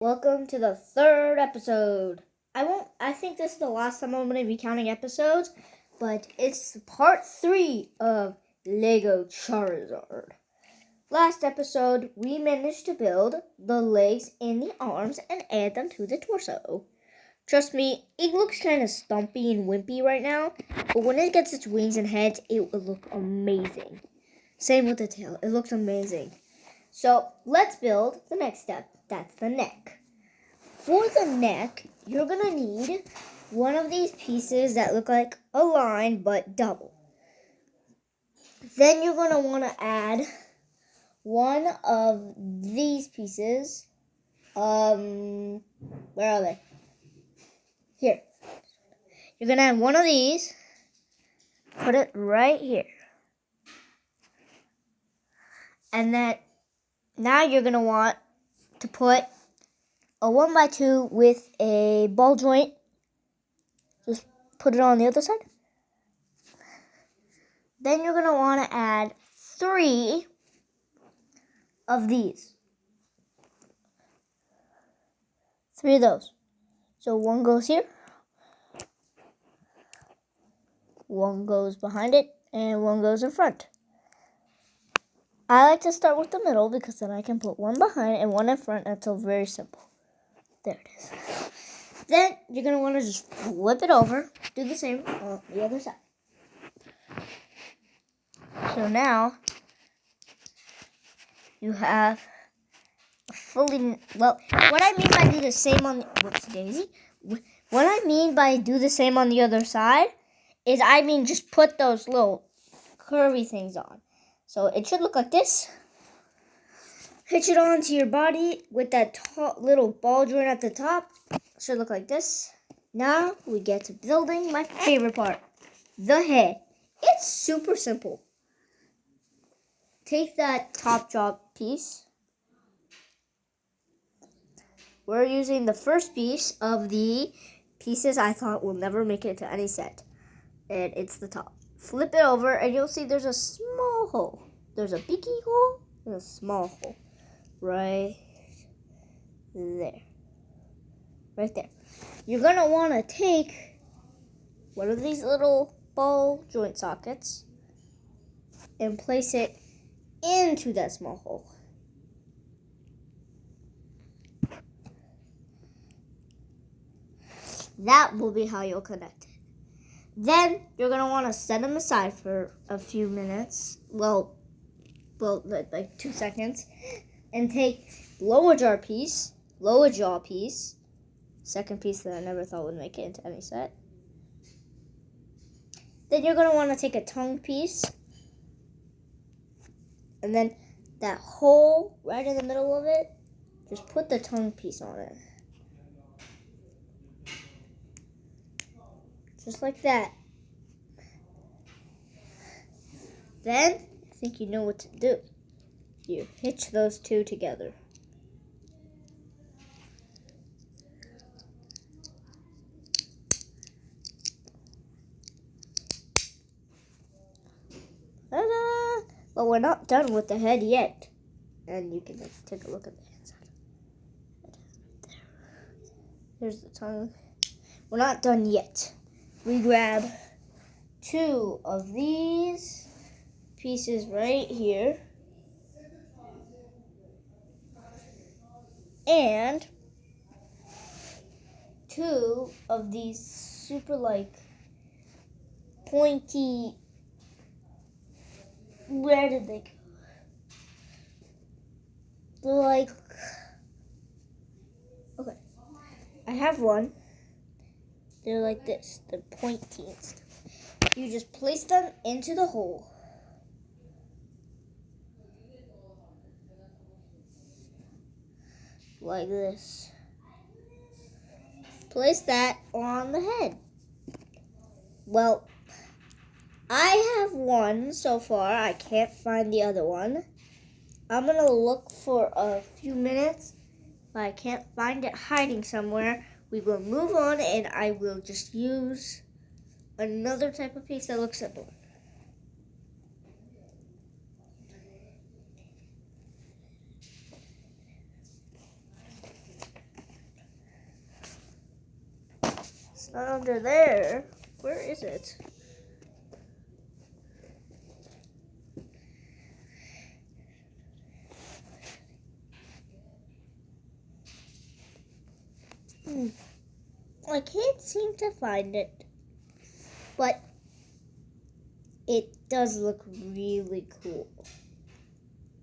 Welcome to the third episode. I think this is the last time I'm going to be counting episodes, but it's part 3 of Lego Charizard. Last episode, we managed to build the legs and the arms and add them to the torso. Trust me, it looks kind of stumpy and wimpy right now, but when it gets its wings and head, it will look amazing. Same with the tail, it looks amazing. So let's build the next step. That's the neck. For the neck, you're going to need one of these pieces that look like a line but double. Then you're going to want to add one of these pieces. Where are they? Here. You're going to add one of these. Put it right here. And then now you're going to want to put a 1x2 with a ball joint. Just put it on the other side. Then you're going to want to add 3 of these. 3 of those. So one goes here. One goes behind it. And one goes in front. I like to start with the middle because then I can put one behind and one in front. That's all very simple. There it is. Then you're going to want to just flip it over. Do the same on the other side. So now you have a fully, well, what I mean by do the same on the, whoops, daisy. What I mean by do the same on the other side is I mean just put those little curvy things on. So it should look like this. Hitch it onto your body with that little ball joint at the top. Should look like this. Now we get to building my favorite part, the head. It's super simple. Take that top jaw piece. We're using the first piece of the pieces I thought will never make it to any set. And it's the top. Flip it over and you'll see there's a small hole. There's a beaky hole and a small hole. Right there. Right there. You're going to want to take one of these little ball joint sockets and place it into that small hole. That will be how you'll connect it. Then you're going to want to set them aside for a few minutes. Well, like 2 seconds. And take lower jaw piece, second piece that I never thought would make it into any set. Then you're going to want to take a tongue piece. And then that hole right in the middle of it, just put the tongue piece on it. Just like that. Then, I think you know what to do. You hitch those two together. Ta-da! But we're not done with the head yet. And you can take a look at the inside. There. Here's the tongue. We're not done yet. We grab 2 of these pieces right here. And 2 of these super pointy, where did they go? They're okay. I have one. They're like this. They're pointy and stuff. You just place them into the hole. Like this. Place that on the head. Well, I have one so far. I can't find the other one. I'm going to look for a few minutes. If I can't find it hiding somewhere, we will move on and I will just use another type of piece that looks similar. It's not under there. Where is it? I can't seem to find it. But it does look really cool.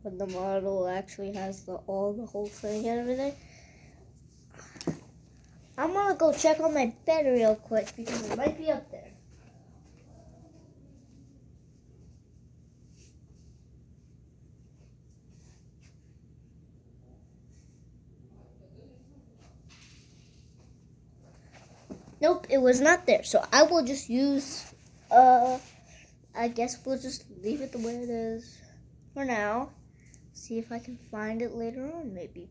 When the model actually has the whole thing and everything. I'm gonna go check on my bed real quick because it might be up there. Nope, it was not there. So I will just use, I guess we'll just leave it the way it is for now. See if I can find it later on, maybe.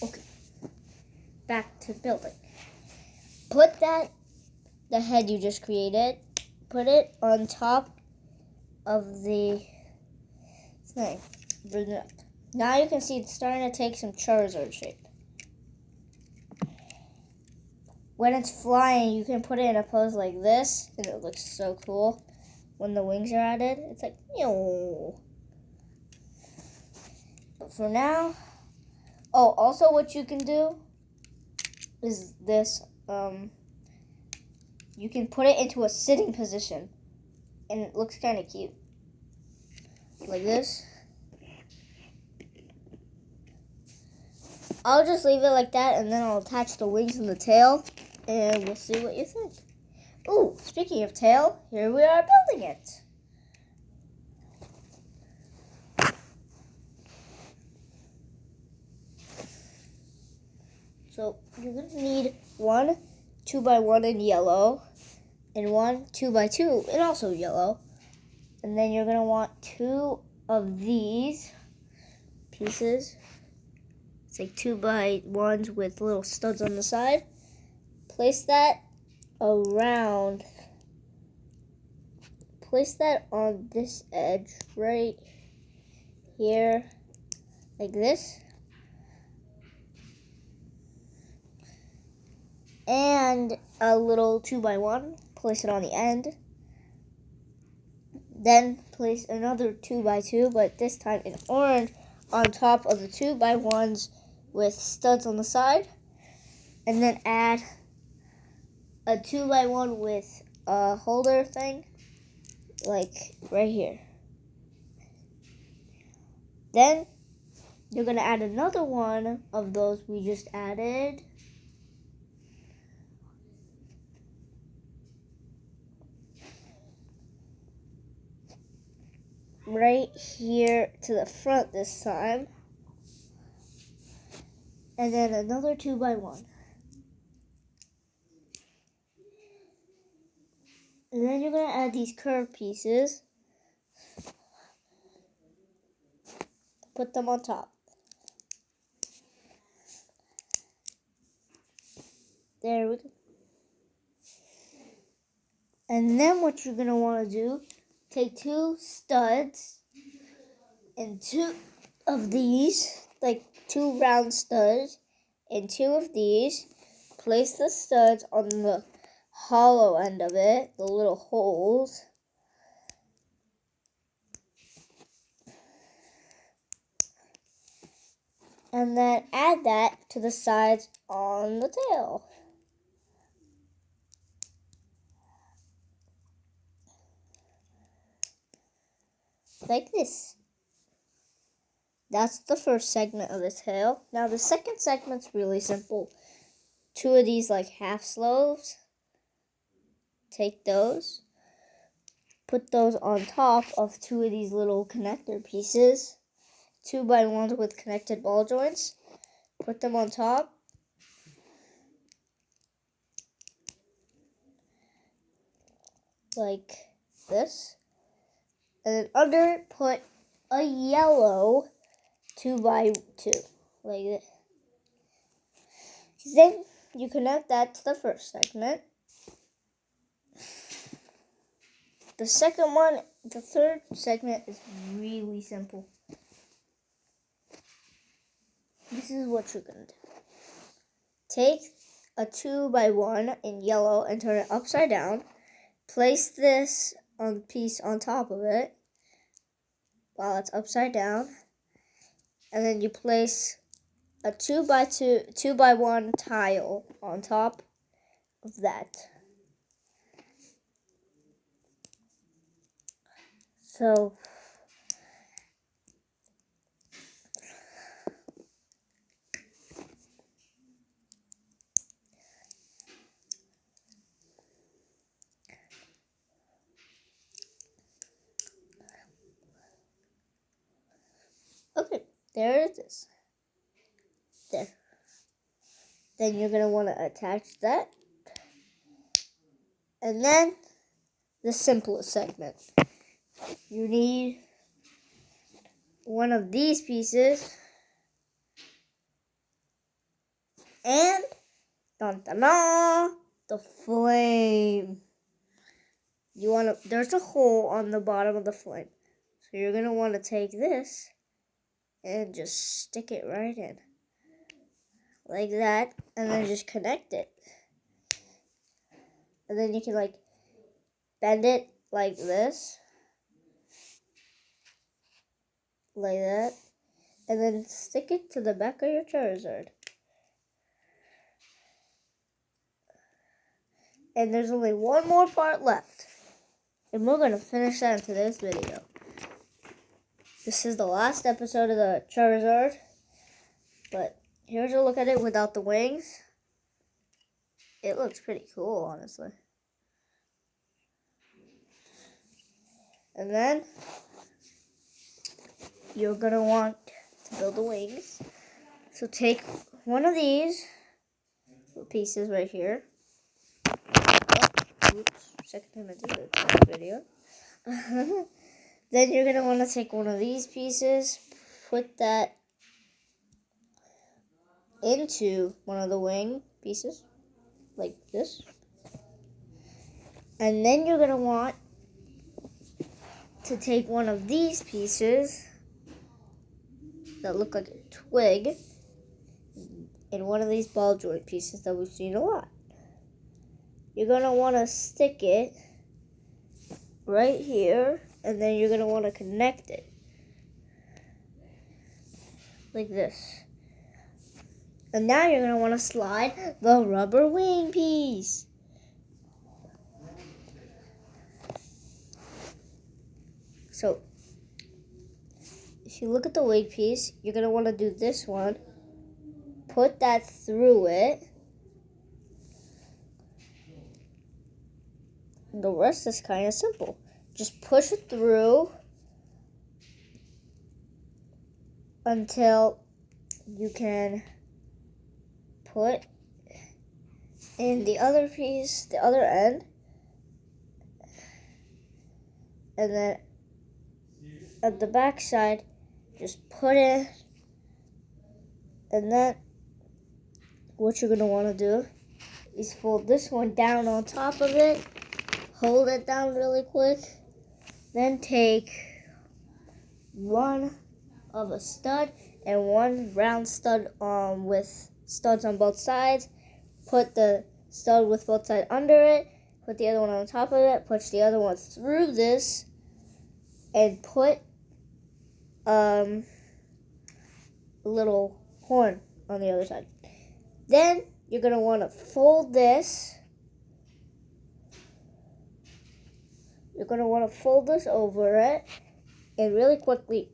Okay. Back to building. Put the head you just created, put it on top of the thing. Bring it up. Now you can see it's starting to take some charizard shape. When it's flying, you can put it in a pose like this, and it looks so cool. When the wings are added, it's like, yo. But for now, oh, also what you can do is this. You can put it into a sitting position, and it looks kind of cute. Like this. I'll just leave it like that, and then I'll attach the wings and the tail, and we'll see what you think. Ooh, speaking of tail, here we are building it. So you're going to need one 2x1 in yellow, and one 2x2 in also yellow. And then you're going to want 2 of these pieces. It's like 2x1s with little studs on the side. Place that around. Place that on this edge right here, like this. And a little 2x1, place it on the end. Then place another 2x2, but this time in orange, on top of the 2x1s with studs on the side. And then add a 2x1 with a holder thing, like right here. Then you're going to add another one of those we just added. Right here to the front this time. And then another 2x1. And then you're going to add these curved pieces. Put them on top. There we go. And then what you're going to want to do, take 2 studs and 2 of these, like 2 round studs, and 2 of these. Place the studs on the hollow end of it, the little holes. And then add that to the sides on the tail. Like this. That's the first segment of the tail. Now the second segment's really simple. 2 of these like half slopes. Take those. Put those on top of 2 of these little connector pieces. 2x1s with connected ball joints. Put them on top. Like this. And then under it, put a yellow 2x2. Like this. Then you connect that to the first segment. The second one, the third segment is really simple. This is what you're going to do. Take a 2x1 in yellow and turn it upside down. Place this piece on top of it while it's upside down. And then you place a 2x1 tile on top of that. So okay, there it is. There. Then you're going to want to attach that. And then the simplest segment. You need one of these pieces. And dun, dun, dun, the flame. There's a hole on the bottom of the flame. So you're going to want to take this and just stick it right in. Like that. And then just connect it. And then you can bend it like this. Like that. And then stick it to the back of your Charizard. And there's only one more part left. And we're going to finish that in today's video. This is the last episode of the Charizard. But here's a look at it without the wings. It looks pretty cool, honestly. And then you're going to want to build the wings. So take one of these pieces right here. Oh, oops, second time I did this video. Then you're going to want to take one of these pieces, put that into one of the wing pieces, like this. And then you're going to want to take one of these pieces that look like a twig and one of these ball joint pieces that we've seen a lot. You're going to want to stick it right here, and then you're going to want to connect it like this. And now you're going to want to slide the rubber wing piece. So, if you look at the wing piece, you're going to want to do this one. Put that through it. And the rest is kind of simple. Just push it through until you can put in the other piece, the other end. And then at the back side, just put it. And then what you're going to want to do is fold this one down on top of it. Hold it down really quick. Then take one of a stud and one round stud with studs on both sides. Put the stud with both sides under it. Put the other one on top of it. Push the other one through this. And put a little horn on the other side. Then you're going to want to fold this. You're going to want to fold this over it and really quickly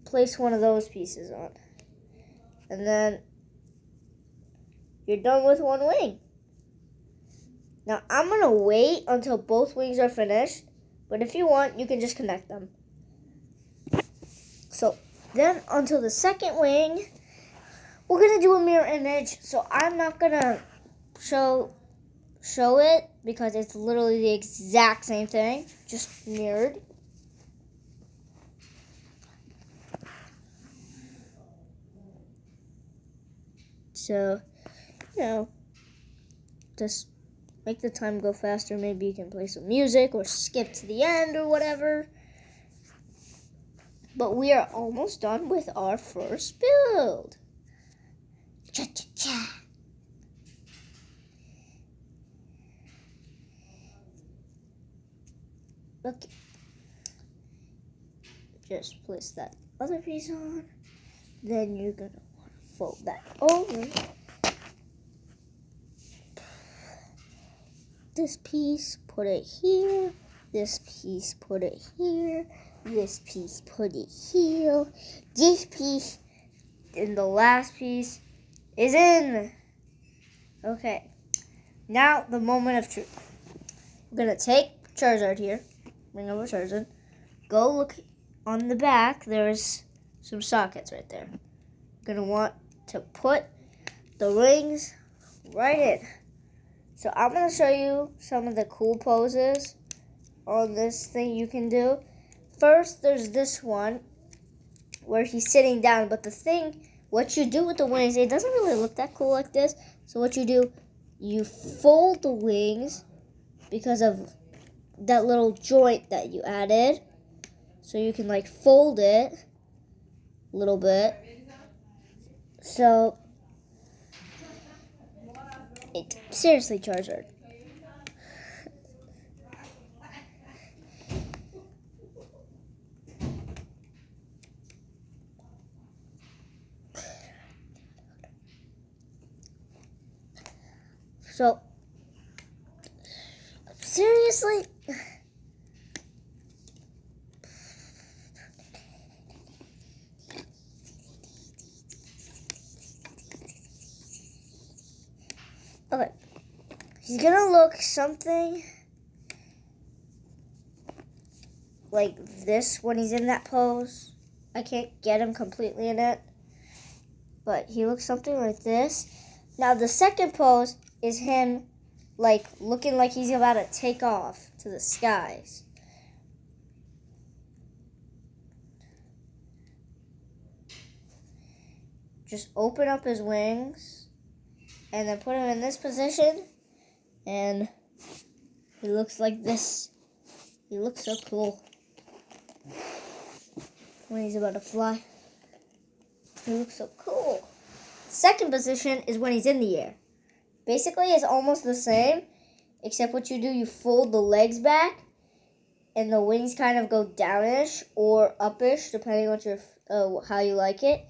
place one of those pieces on. And then you're done with one wing. Now I'm going to wait until both wings are finished, but if you want, you can just connect them. So then onto the second wing, we're going to do a mirror image. So I'm not going to show it because it's literally the exact same thing, just mirrored. So, just make the time go faster. Maybe you can play some music or skip to the end or whatever. But we are almost done with our first build. Cha-cha-cha. Okay. Just place that other piece on. Then you're gonna want to fold that over. This piece, put it here. This piece, put it here. This piece, put it here. This piece, and the last piece is in. Okay. Now the moment of truth. We're gonna take Charizard here. Bring over Charizard. Go look on the back. There's some sockets right there. You're gonna want to put the rings right in. So I'm gonna show you some of the cool poses on this thing you can do. First, there's this one where he's sitting down, but what you do with the wings, it doesn't really look that cool like this. So what you do, you fold the wings because of that little joint that you added. So you can like fold it a little bit. So, seriously, Charizard. So, seriously? Okay. He's gonna look something like this when he's in that pose. I can't get him completely in it, but he looks something like this. Now the second pose is him like looking like he's about to take off to the skies. Just open up his wings and then put him in this position, and he looks like this. He looks so cool when he's about to fly. He looks so cool. Second position is when he's in the air. Basically, it's almost the same, except what you do, you fold the legs back, and the wings kind of go downish or upish, depending on your how you like it.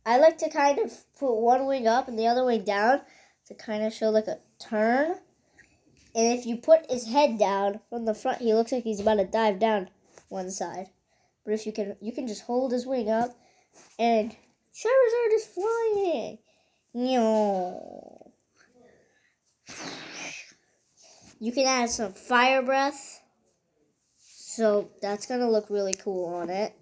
I like to kind of put one wing up and the other wing down to kind of show like a turn. And if you put his head down from the front, he looks like he's about to dive down one side. But if you can just hold his wing up, and Charizard is flying. No. You can add some fire breath, so that's gonna look really cool on it.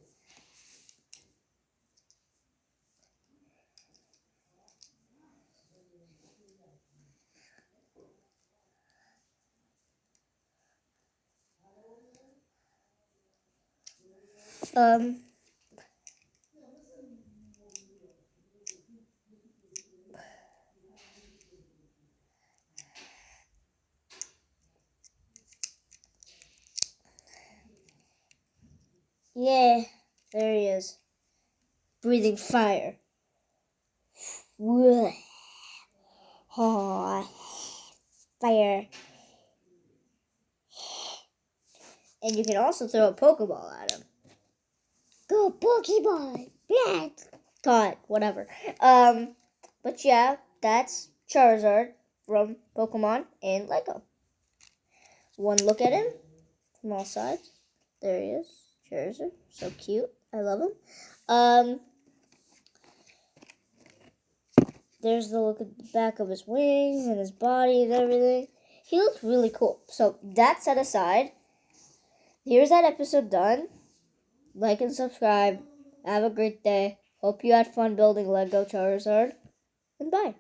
Yeah, there he is. Breathing fire. Oh, fire. And you can also throw a Pokeball at him. Go Pokeball! Yeah. Caught, whatever. But yeah, that's Charizard from Pokemon and Lego. One look at him from all sides. There he is. Charizard. So cute. I love him. There's the look at the back of his wings and his body and everything. He looks really cool. So that set aside, here's that episode done. Like and subscribe. Have a great day. Hope you had fun building Lego Charizard. And bye.